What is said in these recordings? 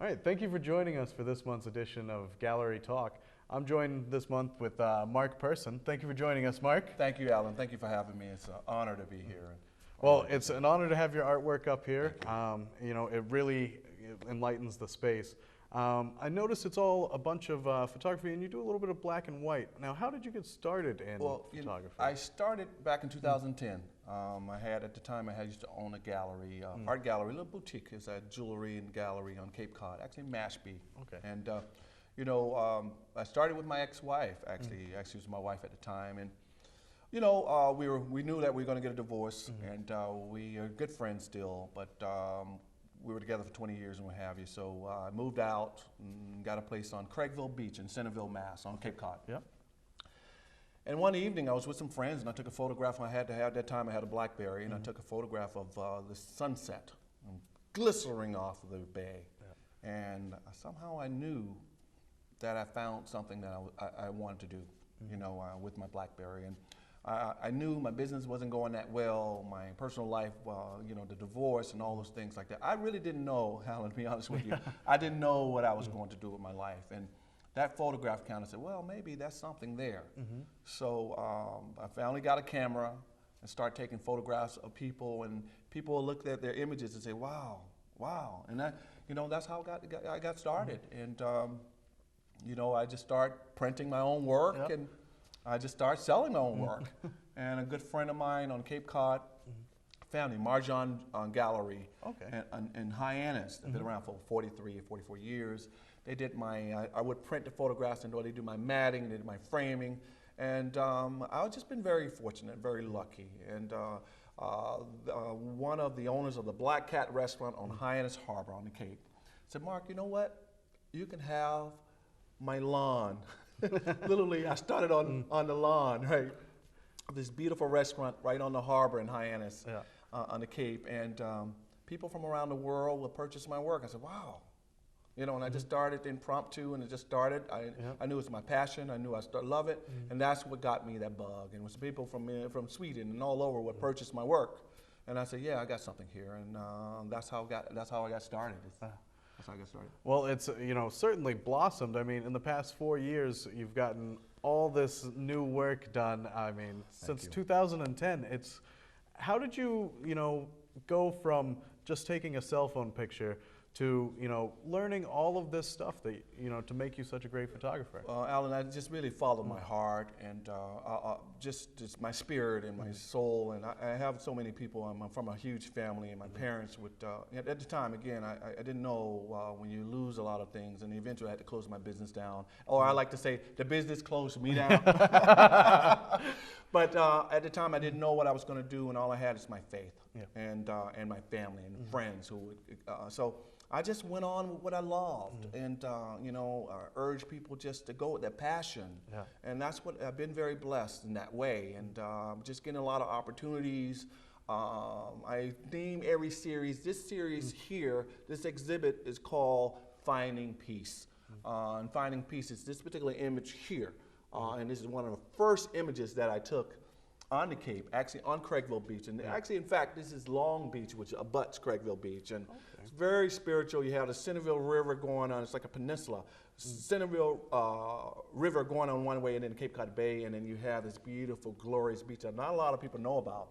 All right, thank you for joining us for this month's edition of Gallery Talk. I'm joined this month with Mark Person. Thank you for joining us, Mark. Thank you, Alan. Thank you for having me. It's an honor to be here. Well, it's an honor to have your artwork up here. It really enlightens the space. I noticed it's all a bunch of photography, and you do a little bit of black and white. Now, how did you get started in photography? I started back in 2010. At the time, I used to own a gallery, art gallery, a little boutique. It's a jewelry and gallery on Cape Cod, actually Mashpee. Okay. And I started with my ex-wife. Actually, she was my wife at the time, and we knew that we were going to get a divorce, and we are good friends still, but we were together for 20 years and what have you. So I moved out and got a place on Craigville Beach in Centerville, Mass, on Cape Cod. Yep. And one evening, I was with some friends, and I took a photograph. I had to have, at that time, I had a Blackberry, and I took a photograph of the sunset glistening off of the bay. Yeah. And somehow I knew that I found something that I wanted to do, with my Blackberry. And I knew my business wasn't going that well, my personal life, the divorce and all those things like that. I really didn't know, Alan, to be honest with you. I didn't know what I was going to do with my life. And that photograph kind of said, well, maybe that's something there. So I finally got a camera and started taking photographs of people, and people will look at their images and say, wow, wow. And that's how I got started. And I just started printing my own work, and I just started selling my own work. And a good friend of mine on Cape Cod, family, Marjan Gallery in Hyannis, they've been around for 43 or 44 years. They did I would print the photographs, and they do my matting, they did my framing. And I've just been very fortunate, very lucky. And one of the owners of the Black Cat restaurant on Hyannis Harbor on the Cape said, Mark, you know what? You can have my lawn. Literally, I started on the lawn, right? This beautiful restaurant right on the harbor in Hyannis, on the Cape. And people from around the world would purchase my work. I said, wow. And I just started impromptu, and it just started. I knew it was my passion. I knew I love it, and that's what got me that bug. And it was people from Sweden and all over would purchase my work, and I said, yeah, I got something here, and that's how I got started. That's how I got started. Well, it's certainly blossomed. I mean, in the past 4 years, you've gotten all this new work done. I mean, since 2010, how did you go from just taking a cell phone picture to learning all of this stuff that to make you such a great photographer? Alan, I just really followed my heart and just my spirit and my soul. And I have so many people. I'm from a huge family, and my parents would. At the time, again, I didn't know when you lose a lot of things, and eventually I had to close my business down. Or I like to say, the business closed me down. But at the time, I didn't know what I was going to do, and all I had is my faith and my family and friends who would. So I just went on with what I loved, and urged people just to go with their passion. And that's what I've been very blessed in that way, and just getting a lot of opportunities. I theme every series. This series here, this exhibit is called Finding Peace. And Finding Peace is this particular image here. And this is one of the first images that I took on the Cape, actually on Craigville Beach. And actually, in fact, this is Long Beach, which abuts Craigville Beach. And it's very spiritual. You have the Centerville River going on. It's like a peninsula. Centerville River going on one way, and then Cape Cod Bay, and then you have this beautiful, glorious beach that not a lot of people know about.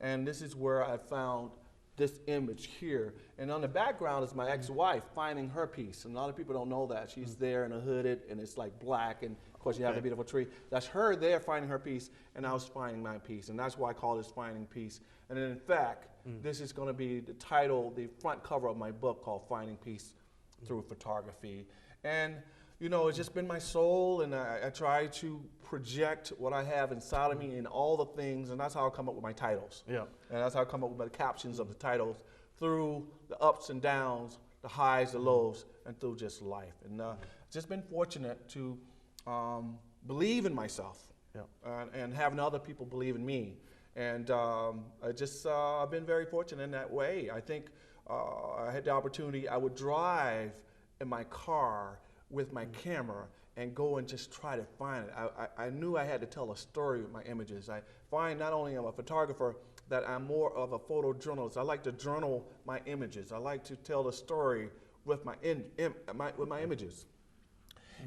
And this is where I found this image here. And on the background is my ex-wife finding her piece. And a lot of people don't know that. She's there in a hooded, and it's like black, and of course you have the beautiful tree. That's her there finding her piece, and I was finding my piece. And that's why I call this Finding Peace. And then in fact, this is going to be the title, the front cover of my book called Finding Peace Through Photography. And it's just been my soul, and I try to project what I have inside of me in all the things, and that's how I come up with my titles. And that's how I come up with my captions of the titles, through the ups and downs, the highs, the lows, and through just life. And just been fortunate to believe in myself, and having other people believe in me. And I've been very fortunate in that way. I think I had the opportunity. I would drive in my car with my camera and go and just try to find it. I knew I had to tell a story with my images. I find not only am I a photographer, that I'm more of a photojournalist. I like to journal my images. I like to tell the story with my images.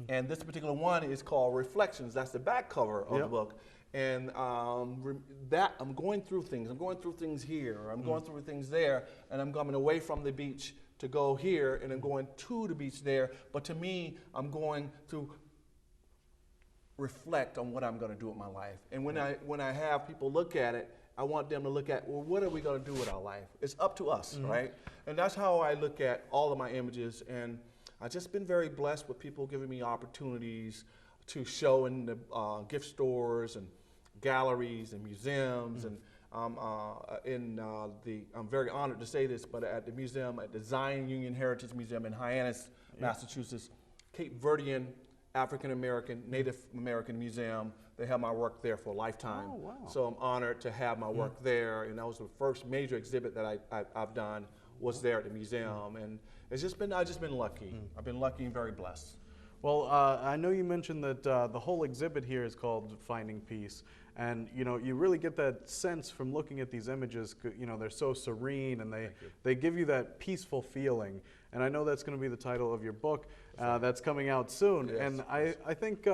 And this particular one is called Reflections. That's the back cover of the book. And that I'm going through things. I'm going through things here. I'm going through things there. And I'm coming away from the beach to go here, and I'm going to the beach there. But to me, I'm going to reflect on what I'm going to do with my life. And when I have people look at it, I want them to look at, well, what are we going to do with our life? It's up to us, right? And that's how I look at all of my images. And I've just been very blessed with people giving me opportunities to show in the gift stores and galleries and museums. And I'm very honored to say this, but at the museum, at the Zion Union Heritage Museum in Hyannis, Massachusetts, Cape Verdean African American, Native American Museum. They have my work there for a lifetime. Oh, wow. So I'm honored to have my work there. And that was the first major exhibit that I've done was there at the museum. And I've just been lucky. I've been lucky and very blessed. Well, I know you mentioned that the whole exhibit here is called Finding Peace. And, you know, you really get that sense from looking at these images, you know, they're so serene and they give you that peaceful feeling. And I know that's going to be the title of your book that's coming out soon. Yes. And I think,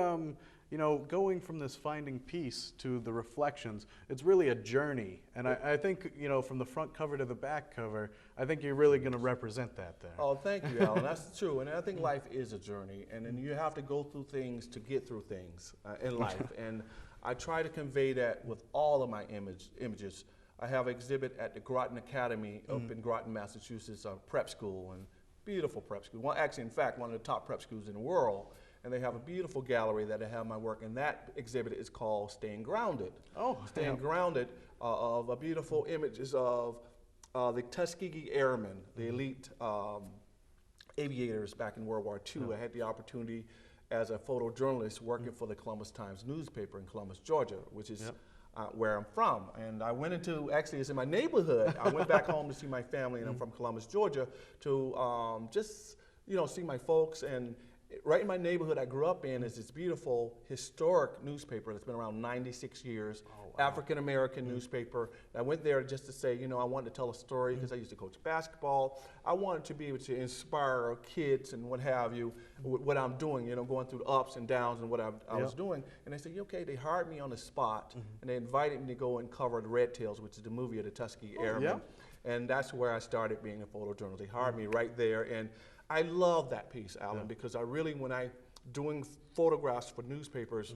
you know, going from this finding peace to the reflections, it's really a journey. And I think, you know, from the front cover to the back cover, I think you're really going to represent that there. Oh, thank you, Alan. That's true. And I think life is a journey. And then you have to go through things to get through things in life. And I try to convey that with all of my images. I have an exhibit at the Groton Academy up in Groton, Massachusetts, a prep school, and beautiful prep school. Well, actually, in fact, one of the top prep schools in the world. And they have a beautiful gallery that I have my work, and that exhibit is called Staying Grounded. Oh, Staying Grounded of a beautiful images of the Tuskegee Airmen, the elite aviators back in World War II. I had the opportunity as a photojournalist working for the Columbus Times newspaper in Columbus, Georgia, which is where I'm from. And I went into, actually it's in my neighborhood. I went back home to see my family, and I'm from Columbus, Georgia, to just, you know, see my folks. And right in my neighborhood I grew up in is this beautiful historic newspaper that's been around 96 years, African-American newspaper. I went there just to say, you know, I wanted to tell a story because I used to coach basketball. I wanted to be able to inspire kids and what have you, with what I'm doing, you know, going through the ups and downs and what I was doing. And they said, okay, they hired me on the spot, and they invited me to go and cover the Red Tails, which is the movie of the Tuskegee Airmen. And that's where I started being a photojournalist. They hired me right there. And I love that piece, Alan, because I really, when I doing photographs for newspapers,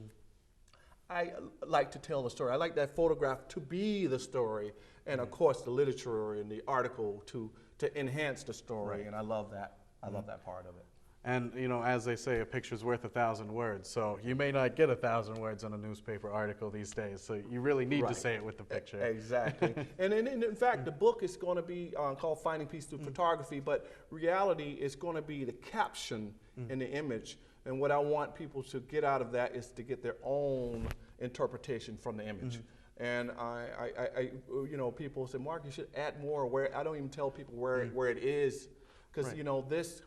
I like to tell the story. I like that photograph to be the story, and of course the literature and the article to enhance the story, and I love that. I love that part of it. And, you know, as they say, a picture's worth 1,000 words. So you may not get 1,000 words on a newspaper article these days. So you really need to say it with the picture. Exactly. And in fact, the book is going to be called Finding Peace Through Photography, but reality is going to be the caption in the image. And what I want people to get out of that is to get their own interpretation from the image. And I you know, people say, Mark, you should add more. Where I don't even tell people where it is, because you know, this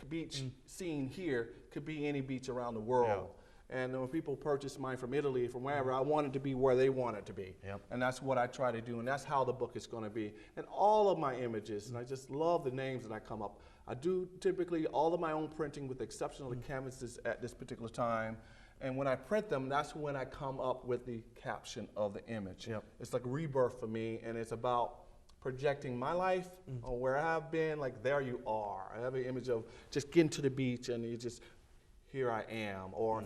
beach scene here could be any beach around the world. And when people purchase mine from Italy, from wherever, I want it to be where they want it to be. And that's what I try to do, and that's how the book is going to be. And all of my images, and I just love the names that I come up. I do typically all of my own printing with the exception of the canvases at this particular time. And when I print them, that's when I come up with the caption of the image. It's like rebirth for me, and it's about projecting my life on where I've been, like there you are. I have an image of just getting to the beach and you just, here I am, or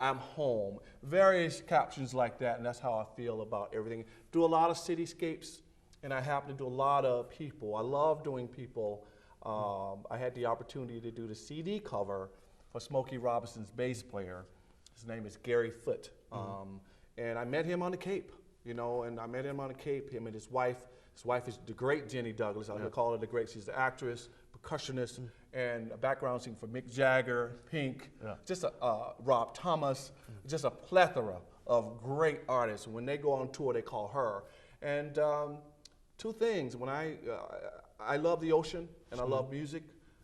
I'm home. Various captions like that, and that's how I feel about everything. Do a lot of cityscapes, and I happen to do a lot of people. I love doing people. I had the opportunity to do the CD cover for Smokey Robinson's bass player. His name is Gary Foote. And I met him on the Cape, you know, and I met him on the Cape, him and his wife. His wife is the great Jenny Douglas. I would call her the great. She's the actress, percussionist, and a background singer for Mick Jagger, Pink, just Rob Thomas, just a plethora of great artists. When they go on tour, they call her. And two things: when I love the ocean and I love music,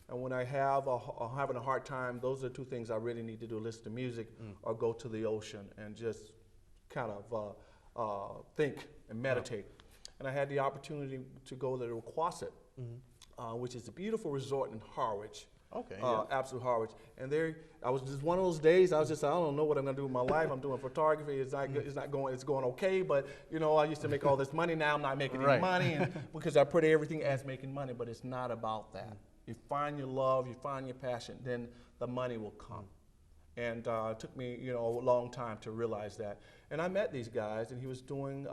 and when I have having a hard time, those are two things I really need to do: listen to music or go to the ocean and just kind of think and meditate. And I had the opportunity to go to the Quasit which is a beautiful resort in Harwich. Okay. Yeah. Absolute Harwich. And there, I was just one of those days. I was just, I don't know what I'm gonna do with my life. I'm doing photography. It's not going. It's going okay. But you know, I used to make all this money. Now I'm not making any money, and because I put everything as making money. But it's not about that. You find your love, you find your passion, then the money will come. And it took me, you know, a long time to realize that. And I met these guys, and he was doing.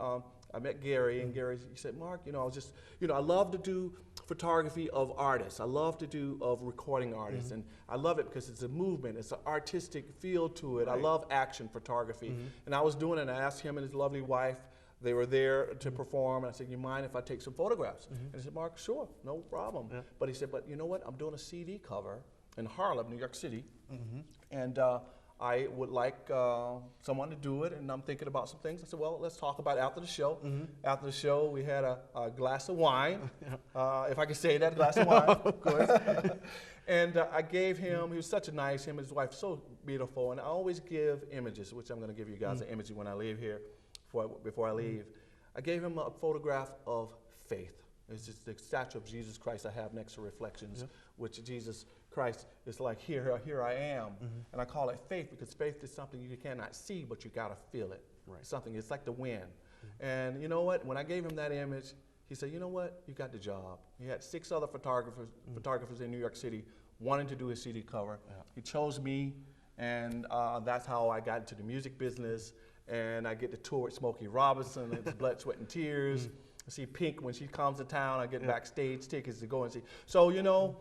I met Gary, and Gary, he said, Mark, you know, I was just, you know, I love to do photography of artists. I love to do of recording artists, and I love it because it's a movement. It's an artistic feel to it. I love action photography, and I was doing it. And I asked him and his lovely wife. They were there to perform, and I said, you mind if I take some photographs? And he said, Mark, sure, no problem. But he said, but you know what? I'm doing a CD cover in Harlem, New York City, and I would like someone to do it, and I'm thinking about some things. I said, well, let's talk about it after the show. After the show, we had a glass of wine, if I could say that, glass of wine, of course. And I gave him, he was such a nice, him and his wife, so beautiful. And I always give images, which I'm going to give you guys an image when I leave here, before I leave. I gave him a photograph of faith. It's just the statue of Jesus Christ I have next to Reflections, which Jesus Christ is like, here I am. And I call it faith because faith is something you cannot see, but you got to feel it. It's something, it's like the wind. And you know what? When I gave him that image, he said, you know what? You got the job. He had 6 other photographers in New York City wanting to do his CD cover. He chose me, and that's how I got into the music business. And I get to tour with Smokey Robinson. It's blood, sweat, and tears. I see Pink when she comes to town. I get backstage tickets to go and see. So, you know,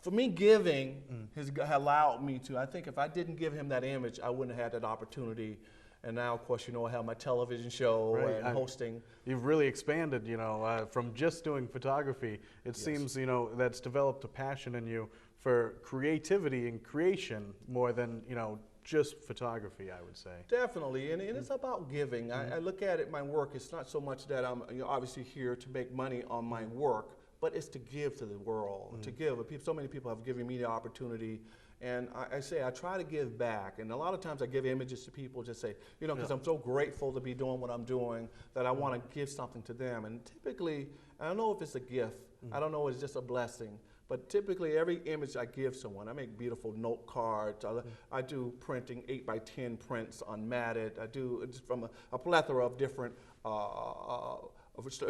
for me, giving has allowed me to. I think if I didn't give him that image, I wouldn't have had that opportunity. And now, of course, you know, I have my television show and hosting. You've really expanded, you know, from just doing photography. It seems, you know, that's developed a passion in you for creativity and creation more than, you know, just photography, I would say. Definitely, and it's about giving. I look at it, my work, it's not so much that I'm obviously here to make money on my work, but it's to give to the world, to give. So many people have given me the opportunity, and I say I try to give back. And a lot of times I give images to people, just say, you know, because I'm so grateful to be doing what I'm doing that I want to give something to them. And typically, I don't know if it's a gift, I don't know if it's just a blessing, but typically every image I give someone, I make beautiful note cards. I do printing 8x10 prints unmatted. I do it's from a plethora of different,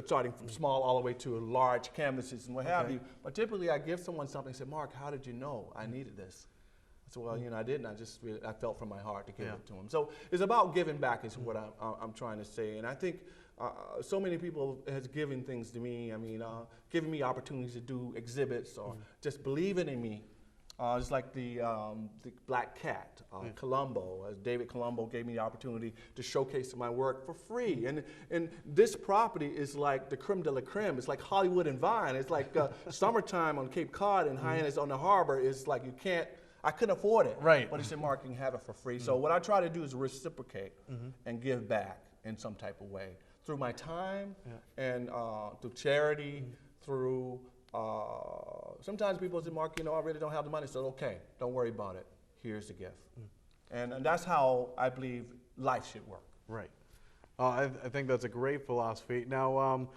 starting from small all the way to large canvases and what have you. But typically I give someone something and say, Mark, how did you know I needed this? I said, well, you know, I didn't. I felt from my heart to give it to him. So it's about giving back is what I'm trying to say. And I think so many people has given things to me. I mean, giving me opportunities to do exhibits or just believing in me. It's like the Black Cat, Colombo. David Colombo gave me the opportunity to showcase my work for free. And this property is like the creme de la creme. It's like Hollywood and Vine. It's like summertime on Cape Cod and Hyannis on the harbor. It's like you can't, I couldn't afford it. Right. But he said, Mark, you can have it for free. So what I try to do is reciprocate and give back in some type of way. Through my time and through charity, through, sometimes people say, Mark, you know, I really don't have the money. So, okay, don't worry about it. Here's the gift. And that's how I believe life should work. Right. I think that's a great philosophy. Now,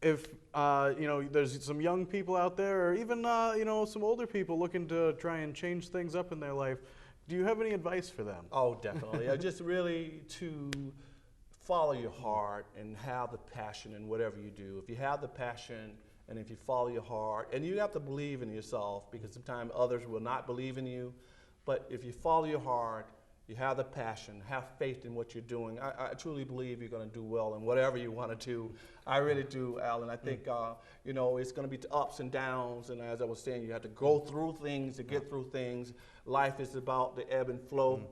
if, you know, there's some young people out there or even, you know, some older people looking to try and change things up in their life, do you have any advice for them? Oh, definitely. Just really to follow your heart and have the passion in whatever you do. If you have the passion and if you follow your heart, and you have to believe in yourself because sometimes others will not believe in you, but if you follow your heart, you have the passion, have faith in what you're doing, I truly believe you're going to do well in whatever you want to do. I really do, Alan. I think, you know, it's going to be ups and downs, and as I was saying, you have to go through things to get through things. Life is about the ebb and flow.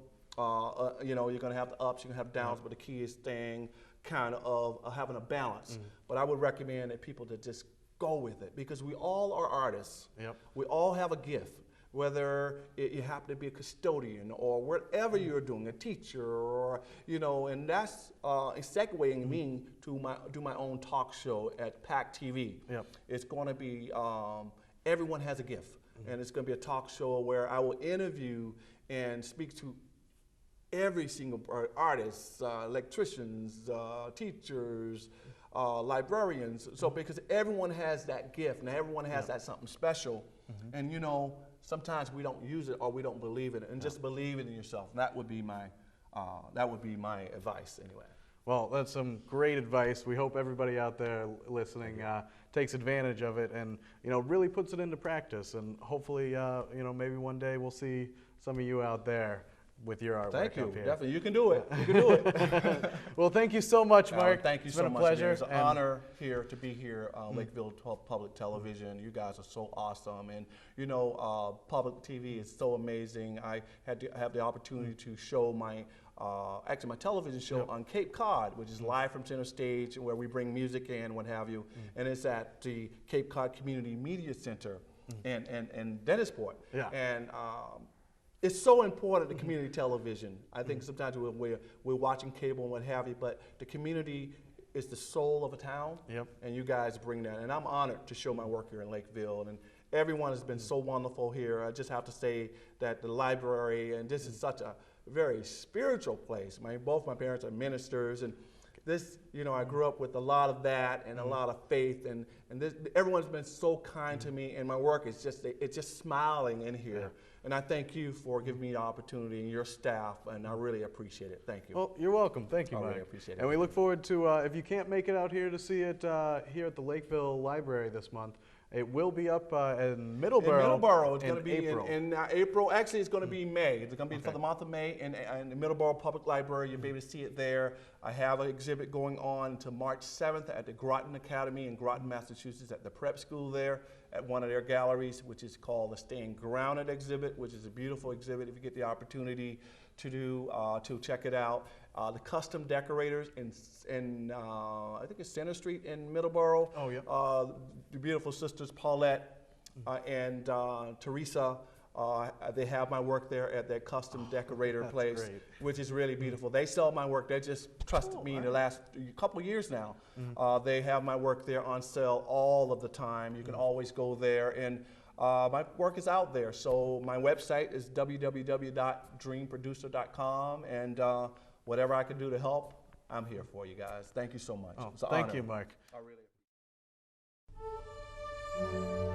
You know, you're going to have the ups, you're going to have downs, but the key is staying kind of having a balance. But I would recommend that people to just go with it because we all are artists. We all have a gift, whether you happen to be a custodian or whatever you're doing, a teacher, or, you know, and that's segueing me to do my own talk show at PAC TV. It's going to be, everyone has a gift, and it's going to be a talk show where I will interview and speak to every single artist, electricians, teachers, librarians. So because everyone has that gift and everyone has that something special, and you know, sometimes we don't use it or we don't believe in it, and just believe it in yourself. And that would be my advice anyway. Well, that's some great advice. We hope everybody out there listening takes advantage of it and, you know, really puts it into practice. And hopefully, you know, maybe one day we'll see some of you out there with your artwork. Thank you. Up here. Definitely, you can do it. You can do it. Well, thank you so much, Mark. Thank you it's so been much. a pleasure. It's an honor here to be here, Lakeville Public Television. You guys are so awesome, and you know, public TV is so amazing. I had to have the opportunity to show my actually my television show on Cape Cod, which is live from center stage, where we bring music in, what have you, and it's at the Cape Cod Community Media Center and Dennisport. Yeah. And it's so important to community television. I think sometimes we're watching cable and what have you, but the community is the soul of a town, and you guys bring that. And I'm honored to show my work here in Lakeville, and everyone has been so wonderful here. I just have to say that the library, and this is such a very spiritual place. Both my parents are ministers, and this, you know, I grew up with a lot of that and a lot of faith, and this, everyone's been so kind to me, and my work is just smiling in here. And I thank you for giving me the opportunity and your staff, and I really appreciate it. Thank you. Well, you're welcome. Thank you, Mike. I really appreciate it. And we look forward to, if you can't make it out here to see it here at the Lakeville Library this month, it will be up in Middleborough. In Middleborough, it's going to be April. in April. Actually, it's going to be May. It's going to be for the month of May in the Middleborough Public Library. You'll be able to see it there. I have an exhibit going on until March 7th at the Groton Academy in Groton, Massachusetts, at the prep school there at one of their galleries, which is called the Staying Grounded exhibit, which is a beautiful exhibit if you get the opportunity to check it out. The custom decorators in I think it's Center Street in Middleborough. Oh, yeah. The beautiful sisters Paulette and Teresa. They have my work there at their custom decorator place, great. which is really beautiful. They sell my work. They just trusted me in the last couple of years now. They have my work there on sale all of the time. You can always go there, and my work is out there. So my website is www.dreamproducer.com, and whatever I can do to help, I'm here for you guys. Thank you so much. Oh, It's an thank honor. you, Mark. I really appreciate it.